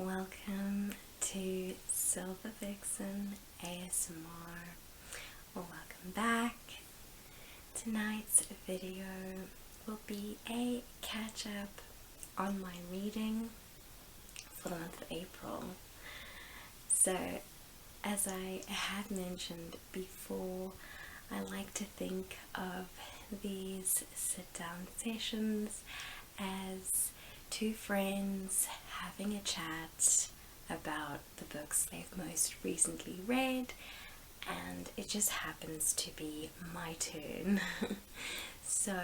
Welcome to Silver Vixen ASMR, or welcome back. Tonight's video will be a catch-up on my reading for the month of April. So, as I have mentioned before, I like to think of these sit-down sessions as two friends having a chat about the books they've most recently read, and it just happens to be my turn. So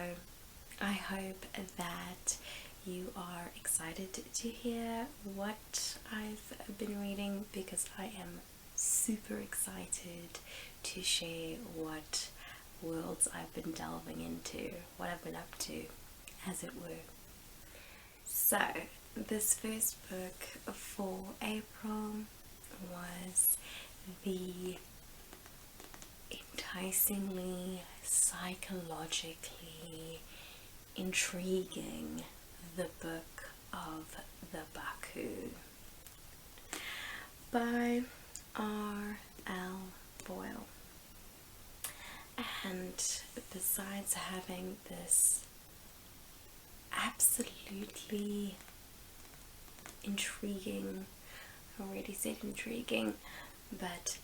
I hope that you are excited to hear what I've been reading, because I am super excited to share what worlds I've been delving into, what I've been up to, as it were. So, this first book for April was the enticingly, psychologically intriguing The Book of the Baku by R.L. Boyle. And besides having this absolutely intriguing, I already said intriguing, but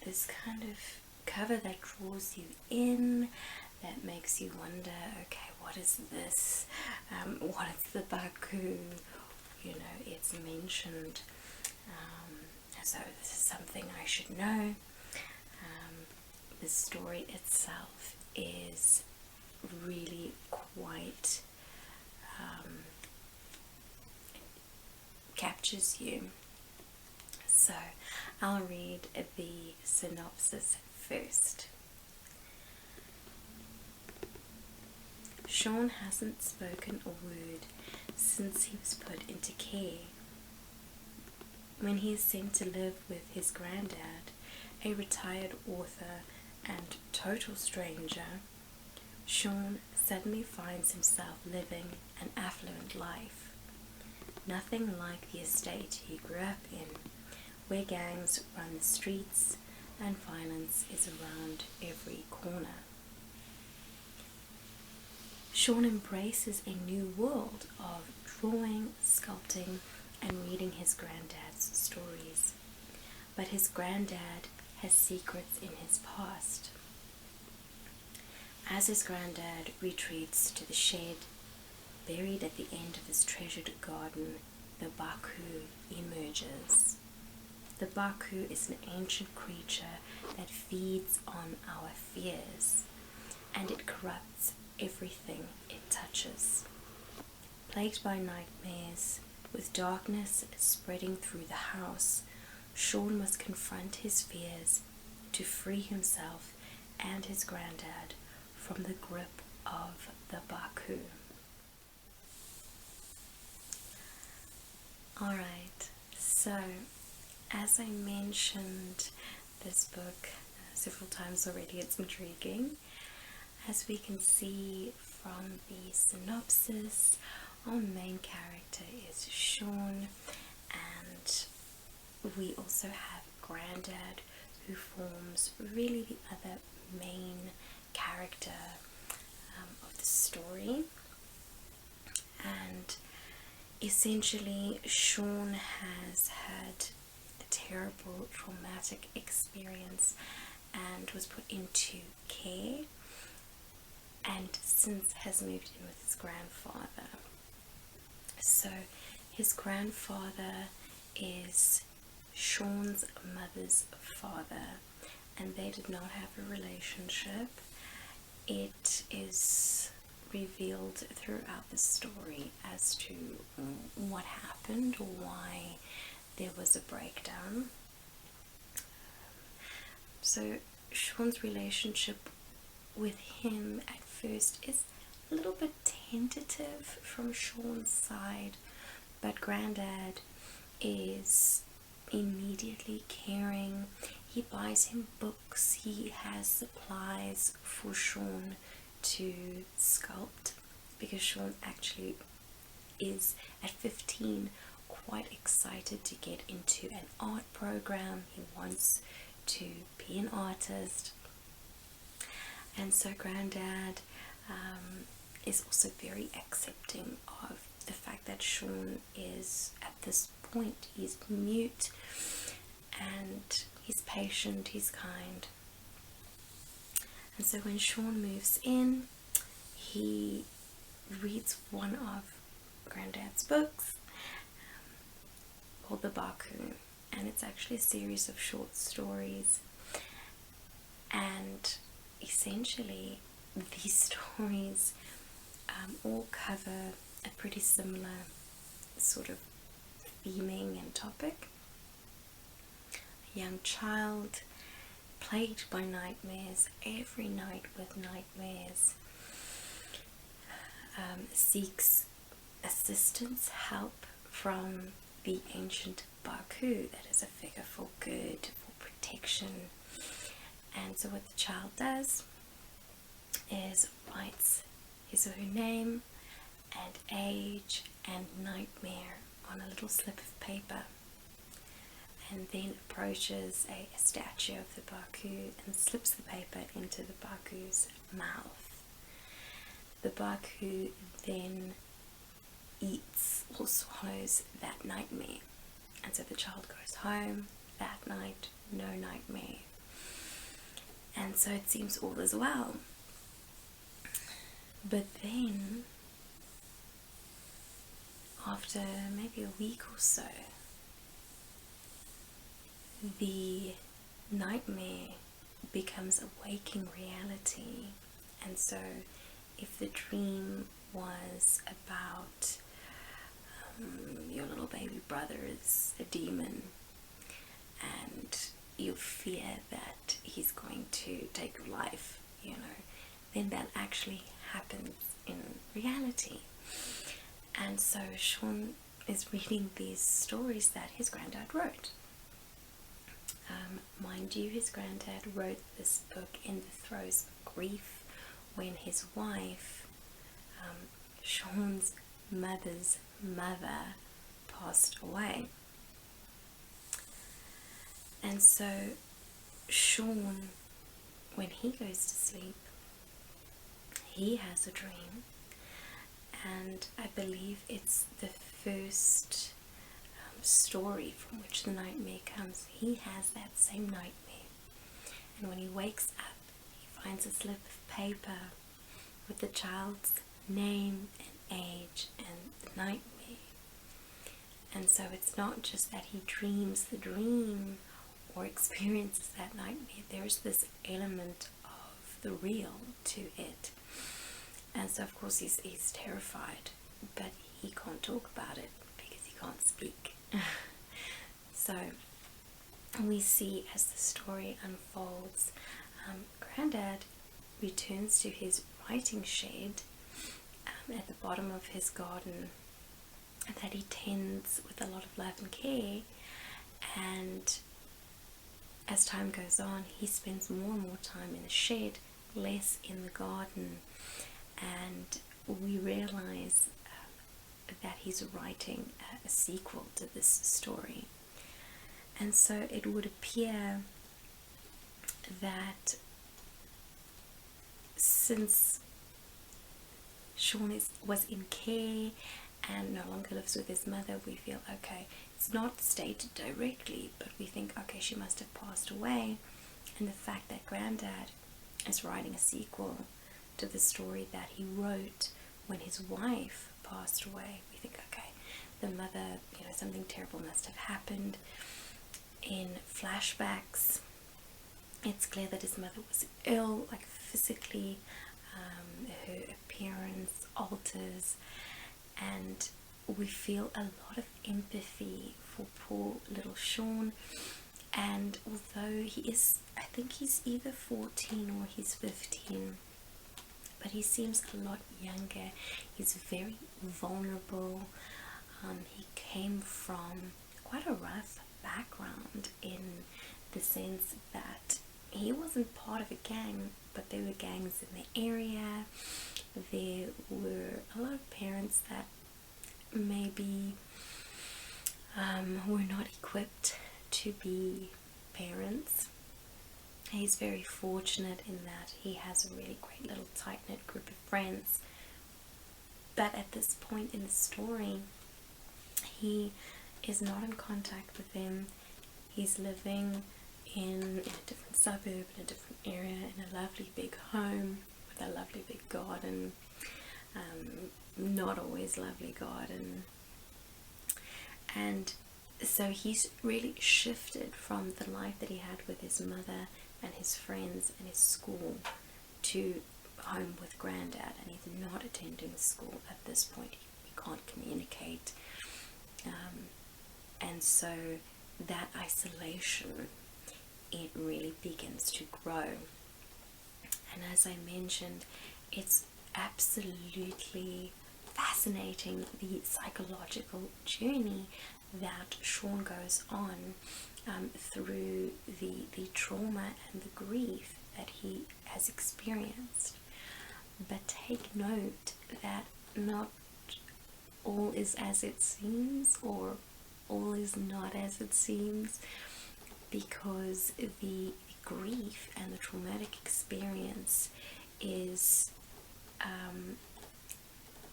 this kind of cover that draws you in, that makes you wonder, okay, what is this? What is the Baku? You know, it's mentioned, so this is something I should know. The story itself is really quite captures you. So I'll read the synopsis first. Sean hasn't spoken a word since he was put into care. When he is sent to live with his granddad, a retired author and total stranger, Sean suddenly finds himself living an affluent life. Nothing like the estate he grew up in, where gangs run the streets and violence is around every corner. Sean embraces a new world of drawing, sculpting, and reading his granddad's stories. But his granddad has secrets in his past. As his granddad retreats to the shed, buried at the end of his treasured garden, the Baku emerges. The Baku is an ancient creature that feeds on our fears, and it corrupts everything it touches. Plagued by nightmares, with darkness spreading through the house, Sean must confront his fears to free himself and his granddad from the grip of the Baku. Alright, so as I mentioned this book several times already, it's intriguing. As we can see from the synopsis, our main character is Sean, and we also have Granddad, who forms really the other main character of the story. And essentially, Sean has had a terrible traumatic experience and was put into care, and since has moved in with his grandfather. So his grandfather is Sean's mother's father, and they did not have a relationship. It is revealed throughout the story as to what happened, or why there was a breakdown. So Sean's relationship with him at first is a little bit tentative from Sean's side, but Granddad is immediately caring. He buys him books, he has supplies for Sean to sculpt, because Sean actually is at 15 quite excited to get into an art program. He wants to be an artist. And so Granddad is also very accepting of the fact that Sean is, at this point, he's mute, and he's patient, he's kind. And so when Sean moves in, he reads one of Granddad's books called the Baku, and it's actually a series of short stories. And essentially these stories all cover a pretty similar sort of theming and topic. A young child plagued by nightmares, every night with nightmares, seeks assistance, help from the ancient Baku, that is a figure for good, for protection. And so what the child does is writes his or her name and age and nightmare on a little slip of paper, and then approaches a statue of the Baku and slips the paper into the Baku's mouth. The Baku then eats or swallows that nightmare, and so the child goes home that night, no nightmare, and so it seems all is well. But then, after maybe a week or so, the nightmare becomes a waking reality. And so if the dream was about your little baby brother is a demon and you fear that he's going to take your life, then that actually happens in reality. And so Sean is reading these stories that his granddad wrote. Mind you, his granddad wrote this book in the throes of grief when his wife, Sean's mother's mother, passed away. And so Sean, when he goes to sleep, he has a dream, and I believe it's the first story from which the nightmare comes. He has that same nightmare, and when he wakes up, he finds a slip of paper with the child's name and age and the nightmare. And so it's not just that he dreams the dream or experiences that nightmare, there's this element of the real to it. And so of course he's terrified, but he can't talk about it because he can't speak. So we see, as the story unfolds, Granddad returns to his writing shed at the bottom of his garden that he tends with a lot of love and care, and as time goes on he spends more and more time in the shed, less in the garden, and we realize that he's writing a sequel to this story. And so it would appear that since Sean was in care and no longer lives with his mother, we feel, okay, it's not stated directly, but we think, okay, she must have passed away. And the fact that Granddad is writing a sequel to the story that he wrote when his wife passed away, we think, okay, the mother, something terrible must have happened. In flashbacks, it's clear that his mother was ill, like physically, her appearance alters, and we feel a lot of empathy for poor little Sean. And although I think he's either 14 or he's 15, but he seems a lot younger. He's very vulnerable. He came from quite a rough background, in the sense that he wasn't part of a gang, but there were gangs in the area. There were a lot of parents that maybe were not equipped to be parents. He's very fortunate in that he has a really great little tight-knit group of friends. But at this point in the story, he is not in contact with them. He's living in a different suburb, in a different area, in a lovely big home with a lovely big garden. Not always lovely garden. And so he's really shifted from the life that he had with his mother and his friends and his school to home with granddad, and he's not attending school at this point. He can't communicate, and so that isolation, it really begins to grow. And as I mentioned, it's absolutely fascinating, the psychological journey that Sean goes on through the trauma and the grief that he has experienced. But take note that not all is as it seems, or all is not as it seems, because the grief and the traumatic experience is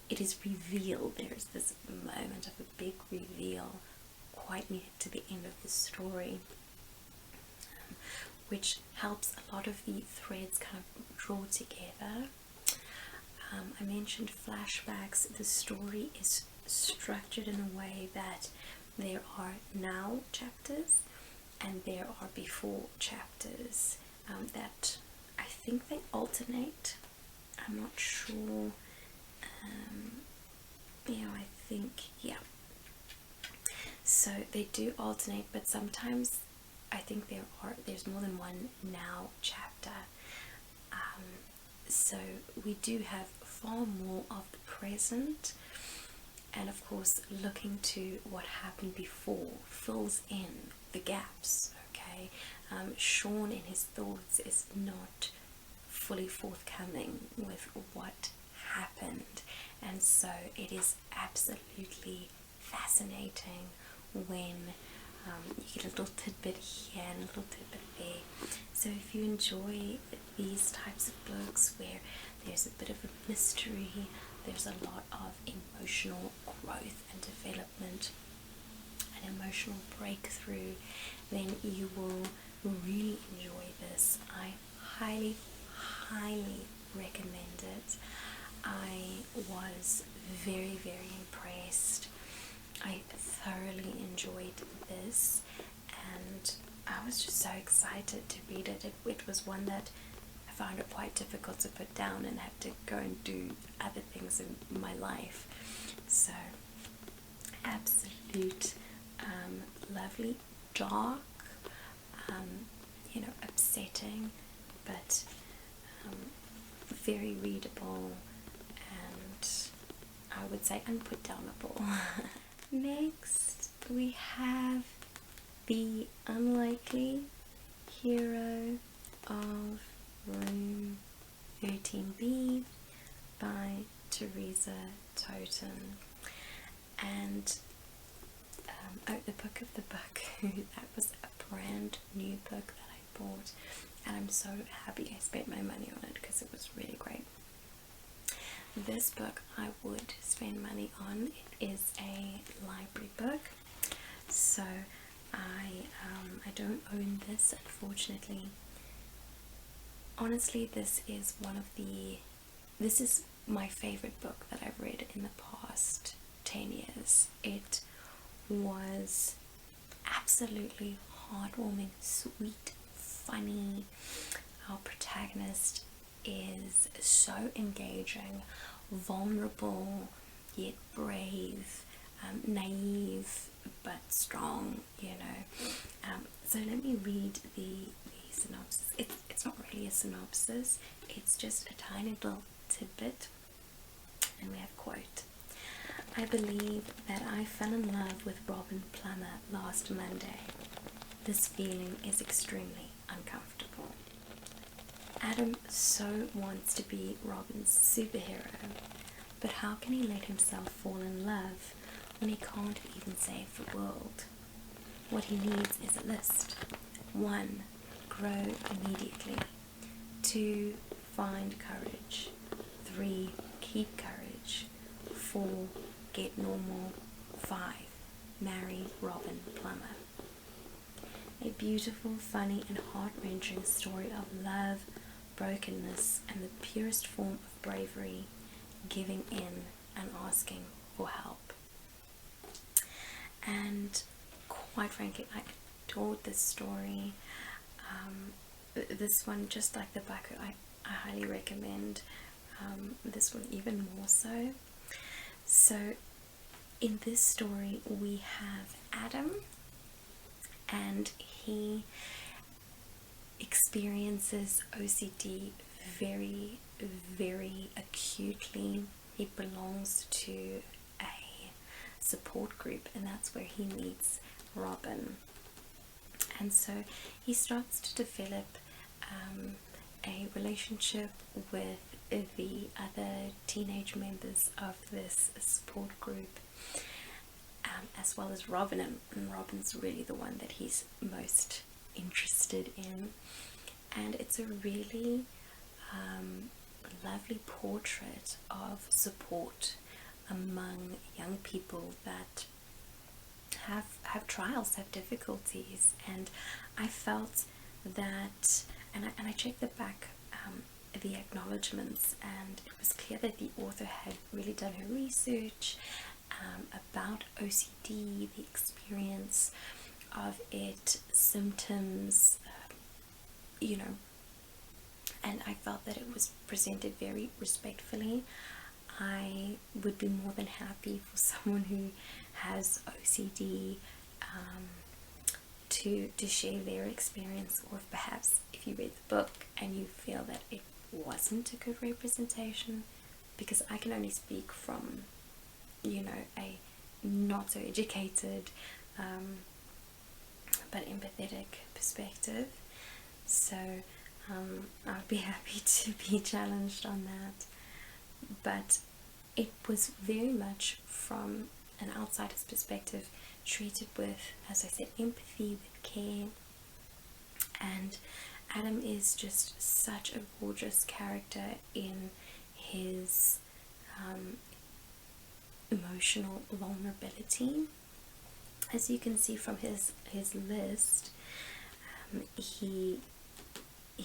it is revealed. There's this moment of a big reveal quite near to the end of the story, which helps a lot of the threads kind of draw together. I mentioned flashbacks. The story is structured in a way that there are now chapters and there are before chapters that I think they alternate. I'm not sure. Yeah. So they do alternate, but sometimes I think there's more than one now chapter. So we do have far more of the present, and of course looking to what happened before fills in the gaps. Okay, Sean in his thoughts is not fully forthcoming with what happened, and so it is absolutely fascinating when you get a little tidbit here and a little tidbit there. So if you enjoy these types of books where there's a bit of a mystery, there's a lot of emotional growth and development, an emotional breakthrough, then you will really enjoy this. I highly recommend it. I was very impressed. I thoroughly enjoyed this, and I was just so excited to read it. It was one that I found it quite difficult to put down and had to go and do other things in my life. So absolute lovely, dark, upsetting, but very readable, and I would say unputdownable. Next we have The Unlikely Hero of Room 13B by Teresa Totem. And the book of the Baku, that was a brand new book that I bought, and I'm so happy I spent my money on it because it was really great. This book I would spend money on. It is a library book, so I don't own this, unfortunately. Honestly, this is my favorite book that I've read in the past 10 years. It was absolutely heartwarming, sweet, funny. Our protagonist is so engaging, vulnerable yet brave, naive but strong, so let me read the synopsis. It's not really a synopsis, it's just a tiny little tidbit, and we have quote: I believe that I fell in love with Robin Plummer last Monday. This feeling is extremely uncomfortable. Adam so wants to be Robin's superhero, but how can he let himself fall in love when he can't even save the world? what he needs is a list. 1. Grow immediately. 2. Find courage. 3. Keep courage. 4. Get normal. 5. Marry Robin Plummer. A beautiful, funny, and heart-wrenching story of love, brokenness, and the purest form of bravery, giving in and asking for help. And quite frankly, I adored this story. This one, just like the Baku, I highly recommend this one even more so. So in this story we have Adam, and he experiences OCD very, very acutely. He belongs to a support group, and that's where he meets Robin. And so he starts to develop a relationship with the other teenage members of this support group, as well as Robin, and Robin's really the one that he's most interested in. And it's a really lovely portrait of support among young people that have trials, have difficulties. And I felt that, and I checked the back, the acknowledgements, and it was clear that the author had really done her research about OCD, the experience of it, symptoms, and I felt that it was presented very respectfully. I would be more than happy for someone who has OCD to share their experience, or perhaps if you read the book and you feel that it wasn't a good representation, because I can only speak from a not so educated but empathetic perspective. So I'd be happy to be challenged on that. But it was very much from an outsider's perspective, treated with, as I said, empathy, with care. And Adam is just such a gorgeous character in his emotional vulnerability. As you can see from his list, he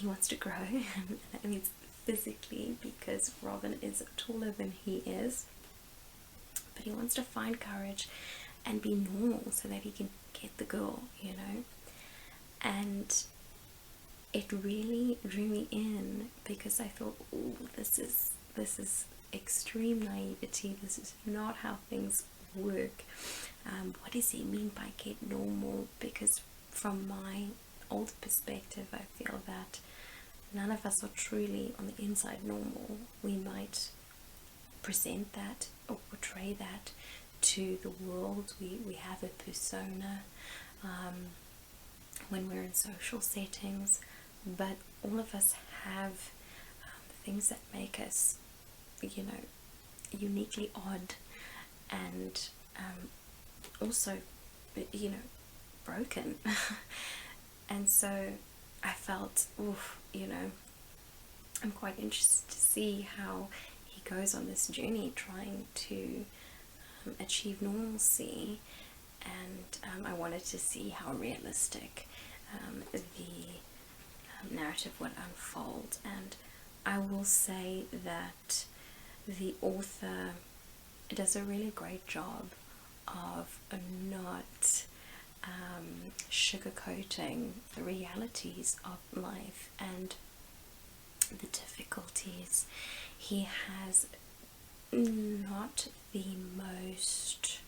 wants to grow, and that means physically, because Robin is taller than he is, but he wants to find courage and be normal so that he can get the girl, and it really drew me in, because I thought, oh, this is extreme naivety. This is not how things work. What does he mean by get normal? Because from my old perspective, I feel that none of us are truly on the inside normal. We might present that or portray that to the world. We have a persona when we're in social settings, but all of us have things that make us uniquely odd, and also broken. And so I felt, I'm quite interested to see how he goes on this journey trying to achieve normalcy, and I wanted to see how realistic the narrative would unfold. And I will say that the author does a really great job of not sugarcoating the realities of life and the difficulties. He has not the most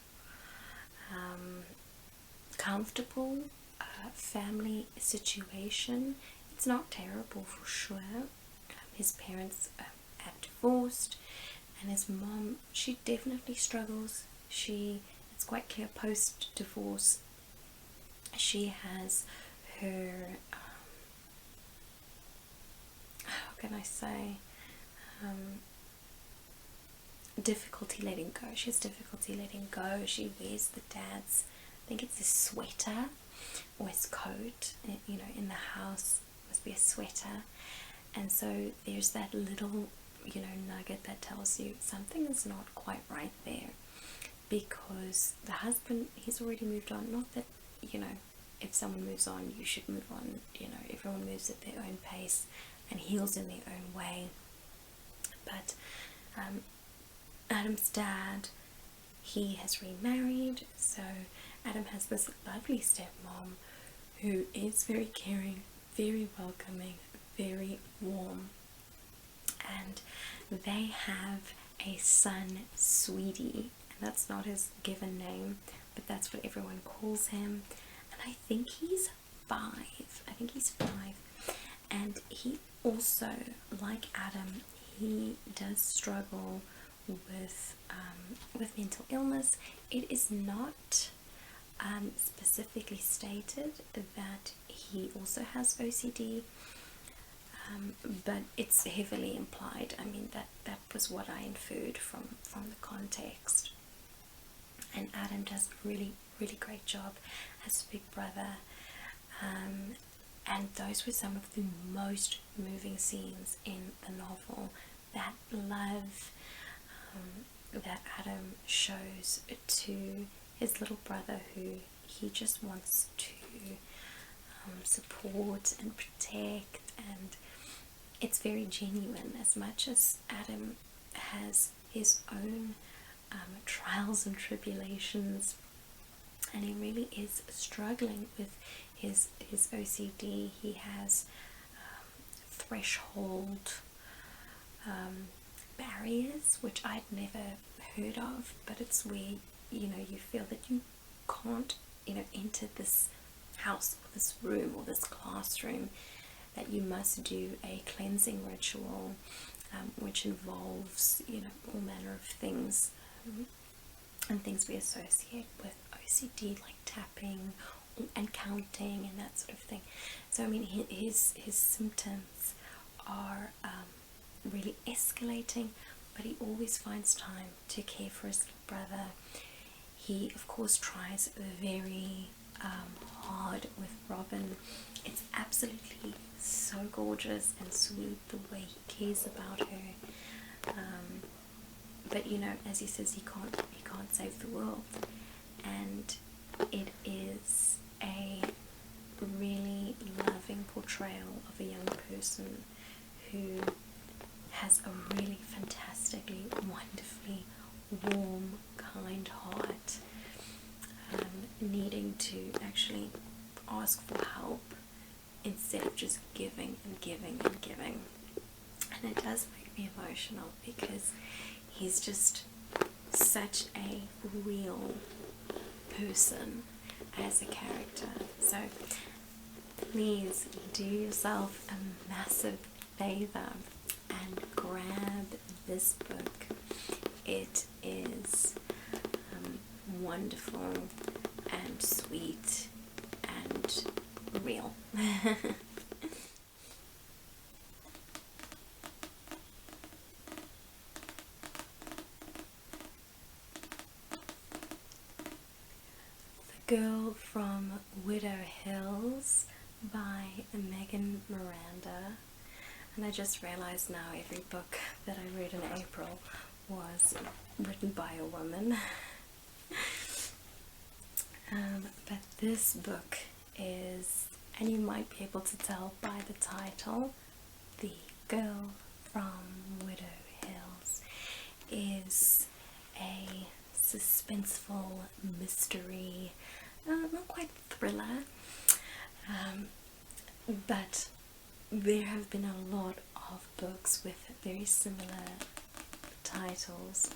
comfortable family situation. It's not terrible, for sure. His parents have divorced, and his mom, she definitely struggles. It's quite clear post-divorce, she has her how can I say, difficulty letting go. She has difficulty letting go. She wears the dad's, I think it's a sweater, or his coat, you know, in the house must be a sweater. And so there's that little, you know, nugget that tells you something is not quite right there, because the husband, he's already moved on. Not that, you know, if someone moves on, you should move on. You know, everyone moves at their own pace and heals in their own way. But Adam's dad, he has remarried, so Adam has this lovely stepmom who is very caring, very welcoming, very warm, and they have a son, Sweetie, and that's not his given name, but that's what everyone calls him. And I think he's 5. And he also, like Adam, he does struggle with mental illness. It is not specifically stated that he also has OCD, but it's heavily implied. I mean, that was what I inferred from the context. And Adam does a really, really great job as a big brother. And those were some of the most moving scenes in the novel. That love that Adam shows to his little brother, who he just wants to support and protect, and it's very genuine. As much as Adam has his own trials and tribulations, and he really is struggling with his OCD. He has threshold barriers, which I'd never heard of, but it's where, you know, you feel that you can't, you know, enter this house or this room or this classroom, that you must do a cleansing ritual, which involves, you know, all manner of things, and things we associate with OCD, like tapping and counting and that sort of thing. So I mean, his symptoms are really escalating, but he always finds time to care for his little brother. He of course tries very hard with Robin. It's absolutely so gorgeous and sweet the way he cares about her, but you know, as he says, he can't save the world. And it is a really loving portrayal of a young person who has a really fantastically, wonderfully warm, kind heart, needing to actually ask for help instead of just giving and giving and giving. And it does make me emotional, because he's just such a real person as a character. So please do yourself a massive favor and grab this book. It is wonderful and sweet and real. Girl from Widow Hills by Miranda. And I just realized now every book that I read in April was written by a woman. But this book is, and you might be able to tell by the title, The Girl from Widow Hills, is a suspenseful mystery, not quite thriller, but there have been a lot of books with very similar titles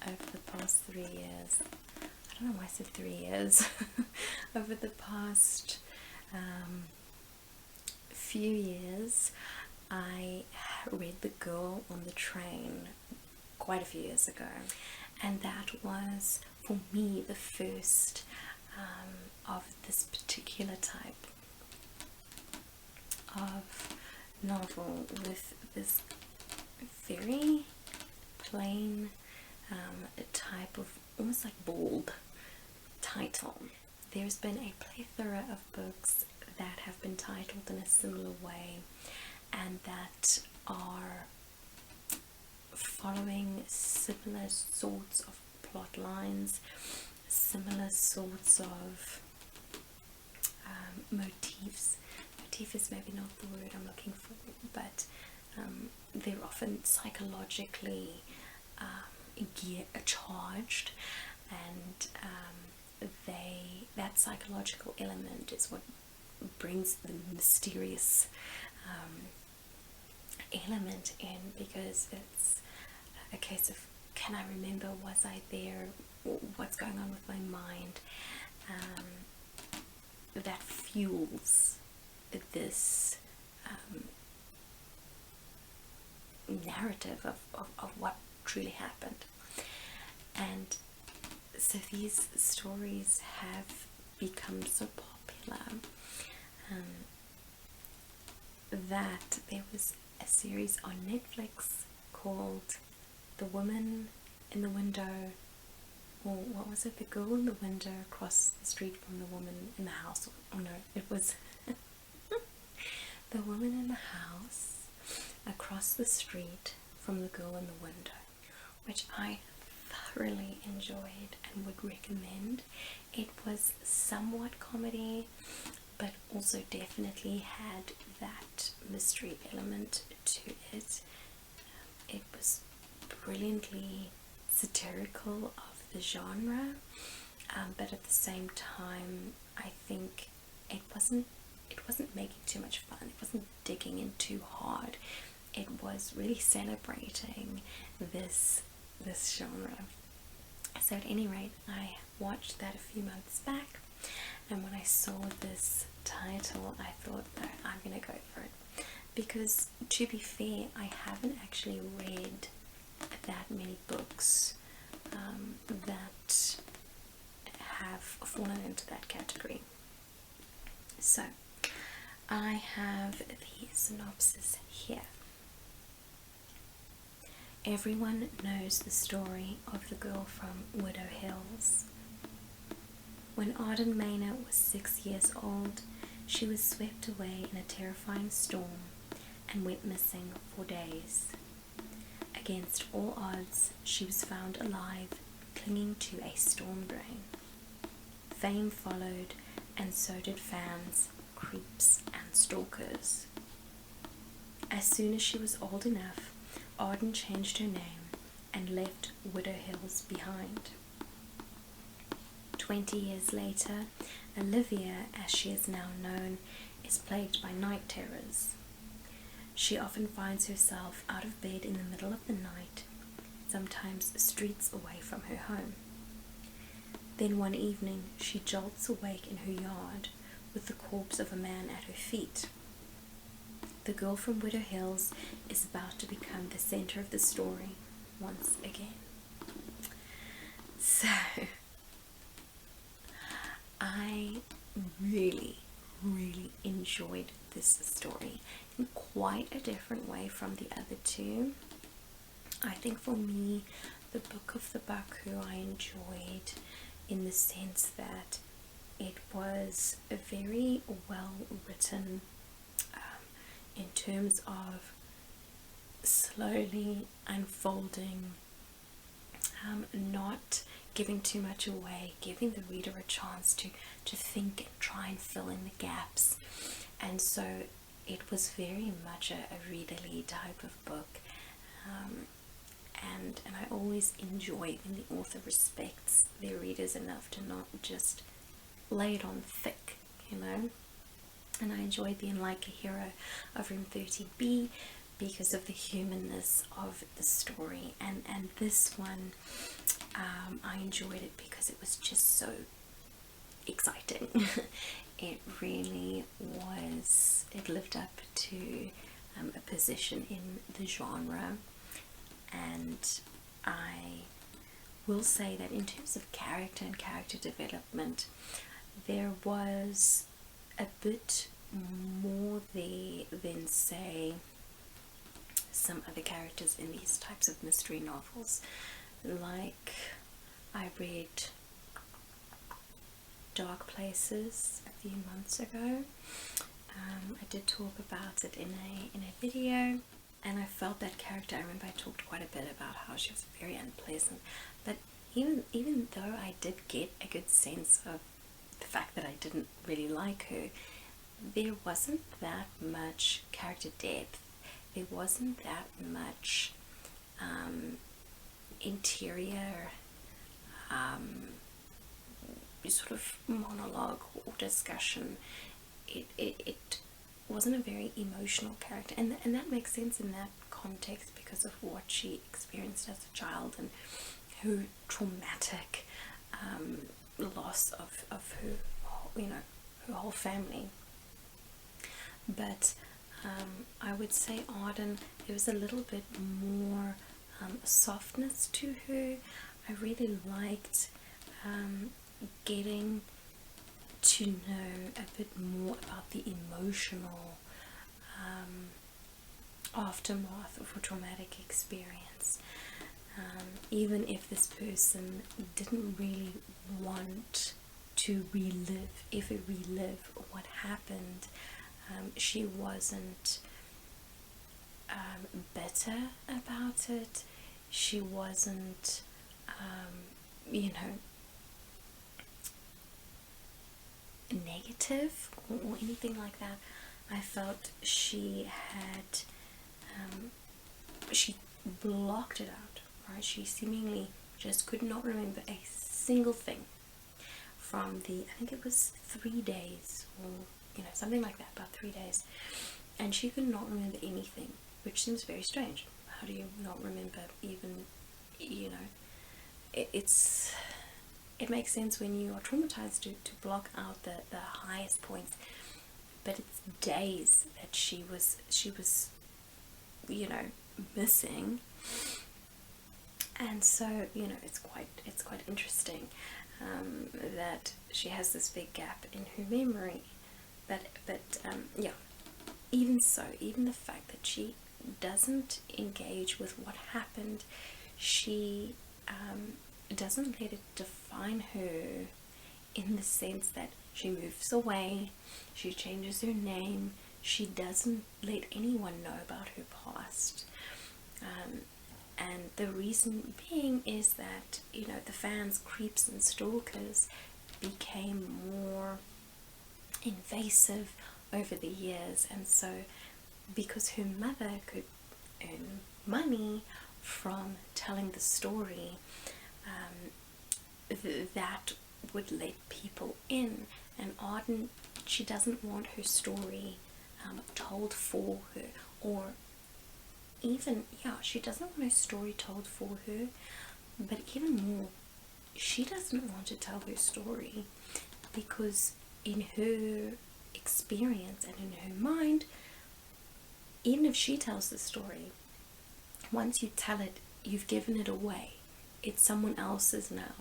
over the past 3 years. I don't know why I said 3 years. Over the past few years, I read The Girl on the Train quite a few years ago, and that was for me the first of this particular type of novel, with this very plain type of almost like bold title. there's been a plethora of books that have been titled in a similar way and that are following similar sorts of plot lines, similar sorts of motifs. Motif is maybe not the word I'm looking for, but they're often psychologically charged, and that psychological element is what brings the mysterious element in, because it's a case of, can I remember, was I there, what's going on with my mind, that fuels this narrative of what truly happened. And so these stories have become so popular that there was a series on Netflix called The Woman in the Window, or what was it? The Girl in the Window Across the Street from the Woman in the House. Oh no, it was The Woman in the House Across the Street from the Girl in the Window, which I thoroughly enjoyed and would recommend. It was somewhat comedy, but also definitely had that mystery element to it. It was brilliantly satirical of the genre, but at the same time, I think it wasn't making too much fun. It wasn't digging in too hard. It was really celebrating this genre. So at any rate, I watched that a few months back, and when I saw this title, I thought, no, I'm gonna go for it, because to be fair, I haven't actually read that many books that have fallen into that category. So I have the synopsis here. Everyone knows the story of the girl from Widow Hills. When Arden Maynard was 6 years old, she was swept away in a terrifying storm and went missing for days. Against all odds, she was found alive, clinging to a storm drain. Fame followed, and so did fans, creeps, and stalkers. As soon as she was old enough, Arden changed her name and left Widow Hills behind. 20 years later, Olivia, as she is now known, is plagued by night terrors. She often finds herself out of bed in the middle of the night, sometimes streets away from her home. Then one evening, she jolts awake in her yard with the corpse of a man at her feet. The girl from Widow Hills is about to become the center of the story once again. So, I really enjoyed this story in quite a different way from the other two. I think for me, the Book of the Baku I enjoyed in the sense that it was a very well written in terms of slowly unfolding, not giving too much away, giving the reader a chance to think and try and fill in the gaps. And so it was very much a readerly type of book, and I always enjoy when the author respects their readers enough to not just lay it on thick, you know. And I enjoyed The Unlikely Hero of Room 30B because of the humanness of the story, and this one I enjoyed it because it was just so exciting. It really was, it lived up to a position in the genre, and I will say that in terms of character and character development, there was a bit more there than, say, some other characters in these types of mystery novels. Like, I read dark places a few months ago. I did talk about it in a video, and I felt that character. I remember I talked quite a bit about how she was very unpleasant, but even though I did get a good sense of the fact that I didn't really like her, there wasn't that much character depth. There wasn't that much interior sort of monologue or discussion. It wasn't a very emotional character, and that makes sense in that context because of what she experienced as a child and her traumatic loss of her, her whole family. But I would say Arden, there was a little bit more softness to her. I really liked getting to know a bit more about the emotional aftermath of a traumatic experience. Even if this person didn't really want to relive what happened, she wasn't bitter about it. She wasn't, negative or anything like that. I felt she had, she blocked it out, right? She seemingly just could not remember a single thing from I think it was 3 days, or something like that, about 3 days, and she could not remember anything, which seems very strange. How do you not remember even, it makes sense when you are traumatized to block out the highest points, but it's days that she was missing. And so it's quite interesting that she has this big gap in her memory, but yeah, even so, even the fact that she doesn't engage with what happened, she doesn't let it define her, in the sense that she moves away, she changes her name, she doesn't let anyone know about her past. And the reason being is that, the fans, creeps and stalkers became more invasive over the years, and so because her mother could earn money from telling the story, that would let people in. And Arden, she doesn't want her story told for her, or even, she doesn't want her story told for her, but even more, she doesn't want to tell her story because in her experience and in her mind, even if she tells the story, once you tell it, you've given it away. It's someone else's now.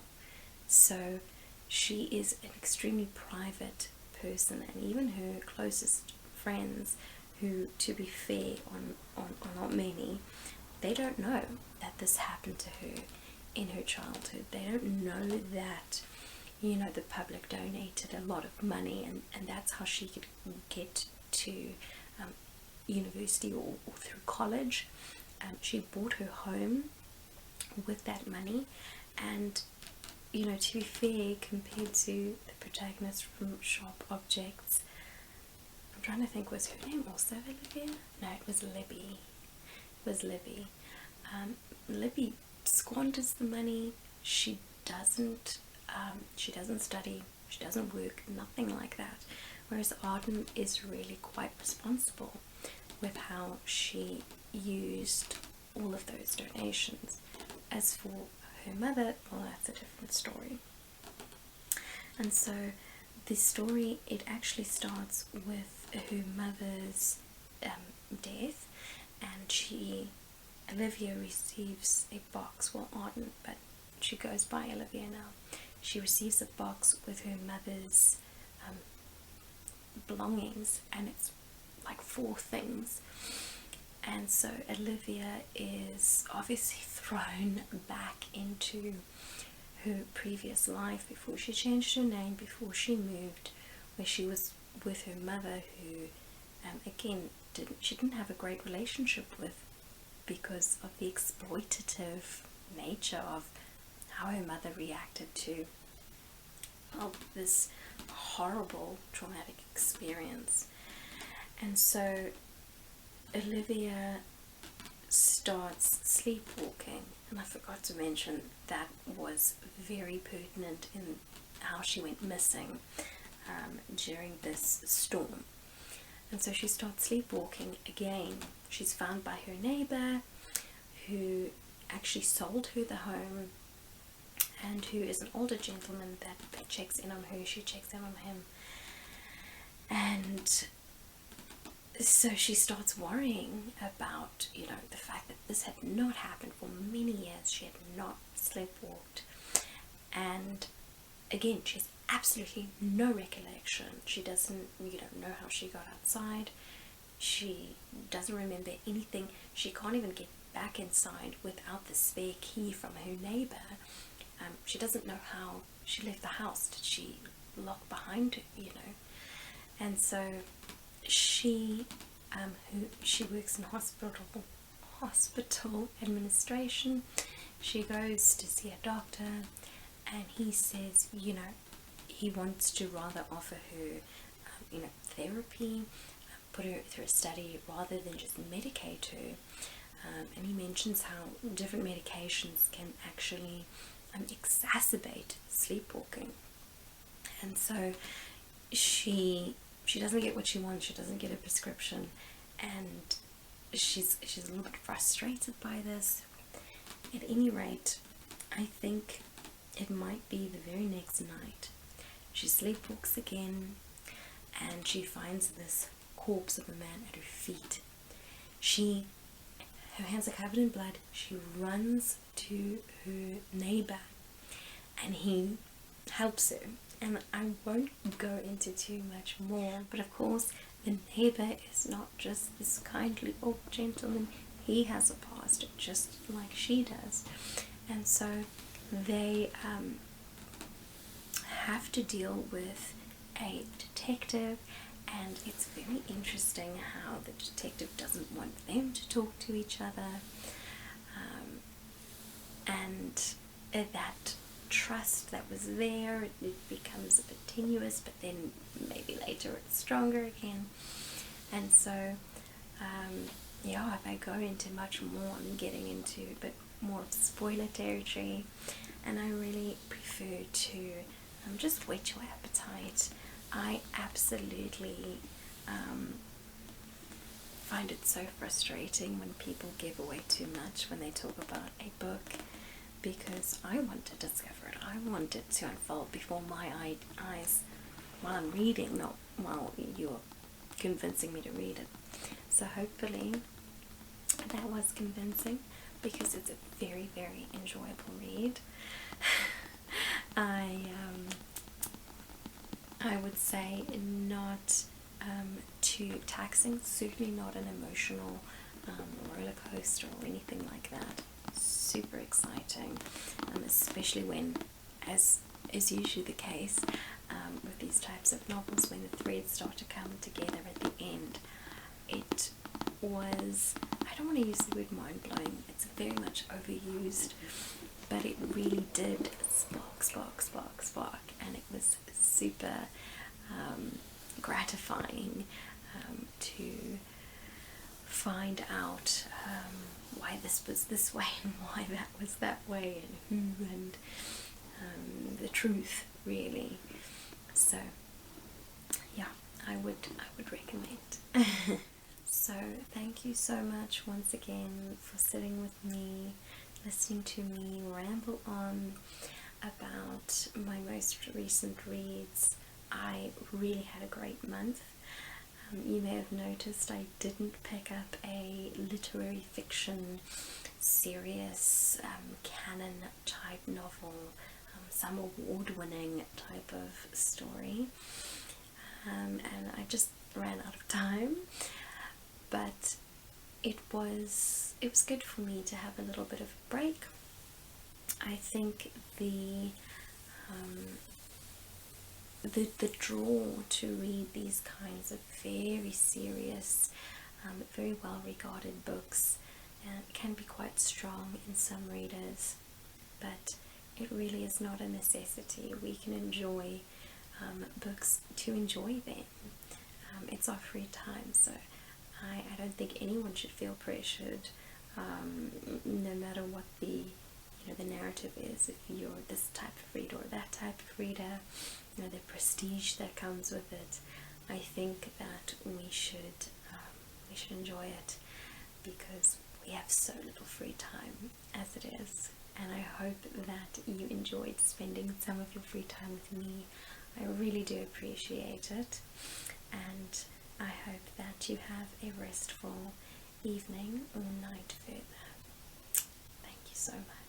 So she is an extremely private person, and even her closest friends, who, to be fair, are not many, they don't know that this happened to her in her childhood. They don't know that, the public donated a lot of money, and that's how she could get to university or through college. She bought her home with that money, and to be fair, compared to the protagonist from Sharp Objects, I'm trying to think, was her name also Olivia? No, it was Libby. Libby squanders the money. She doesn't study, she doesn't work, nothing like that. Whereas Arden is really quite responsible with how she used all of those donations. As for her mother, well, that's a different story. And so the story, it actually starts with her mother's death, and Olivia receives a box, well, Arden, but she goes by Olivia now. She receives a box with her mother's belongings, and it's like 4 things. And so Olivia is obviously thrown back into her previous life, before she changed her name, before she moved, where she was with her mother, who again she didn't have a great relationship with, because of the exploitative nature of how her mother reacted to this horrible traumatic experience. And so Olivia starts sleepwalking, and I forgot to mention that was very pertinent in how she went missing during this storm. And so she starts sleepwalking again. She's found by her neighbor, who actually sold her the home, and who is an older gentleman that checks in on her. She checks in on him, and so she starts worrying about, the fact that this had not happened for many years. She had not sleepwalked, and again, she has absolutely no recollection. She doesn't, know how she got outside. She doesn't remember anything. She can't even get back inside without the spare key from her neighbor. She doesn't know how she left the house. Did she lock behind her, And so she works in hospital administration. She goes to see a doctor, and he says, he wants to rather offer her, therapy, put her through a study rather than just medicate her. And he mentions how different medications can actually exacerbate sleepwalking. And so she doesn't get what she wants. She doesn't get a prescription, and she's a little bit frustrated by this. At any rate, I think it might be the very next night. She sleepwalks again, and she finds this corpse of a man at her feet. Her hands are covered in blood. She runs to her neighbor, and he helps her. And I won't go into too much more, but of course the neighbor is not just this kindly old gentleman. He has a past just like she does, and so they have to deal with a detective. And it's very interesting how the detective doesn't want them to talk to each other, and that trust that was there, it becomes a bit tenuous, but then maybe later it's stronger again. And so if I go into much more, I'm getting into a bit more of spoiler territory, and I really prefer to just whet your appetite. I absolutely find it so frustrating when people give away too much when they talk about a book, because I want to discover it. I want it to unfold before my eyes while I'm reading, not while you're convincing me to read it. So hopefully that was convincing, because it's a very, very enjoyable read. I would say not too taxing, certainly not an emotional roller coaster or anything like that. Super exciting, especially when, as is usually the case with these types of novels, when the threads start to come together at the end. It was, I don't want to use the word mind-blowing, it's very much overused, but it really did spark, and it was super gratifying to find out why this was this way and why that was that way, and who, and the truth, really. So yeah, I would recommend. So thank you so much once again for sitting with me, listening to me ramble on about my most recent reads. I really had a great month. You may have noticed I didn't pick up a literary fiction, serious, canon type novel, some award-winning type of story, and I just ran out of time. But it was good for me to have a little bit of a break. I think the draw to read these kinds of very serious, very well regarded books can be quite strong in some readers, but it really is not a necessity. We can enjoy books to enjoy them. It's our free time, so I don't think anyone should feel pressured, no matter what the narrative is. If you're this type of reader or that type of reader, the prestige that comes with it, I think that we should enjoy it, because we have so little free time as it is. And I hope that you enjoyed spending some of your free time with me. I really do appreciate it, and I hope that you have a restful evening or night further. Thank you so much.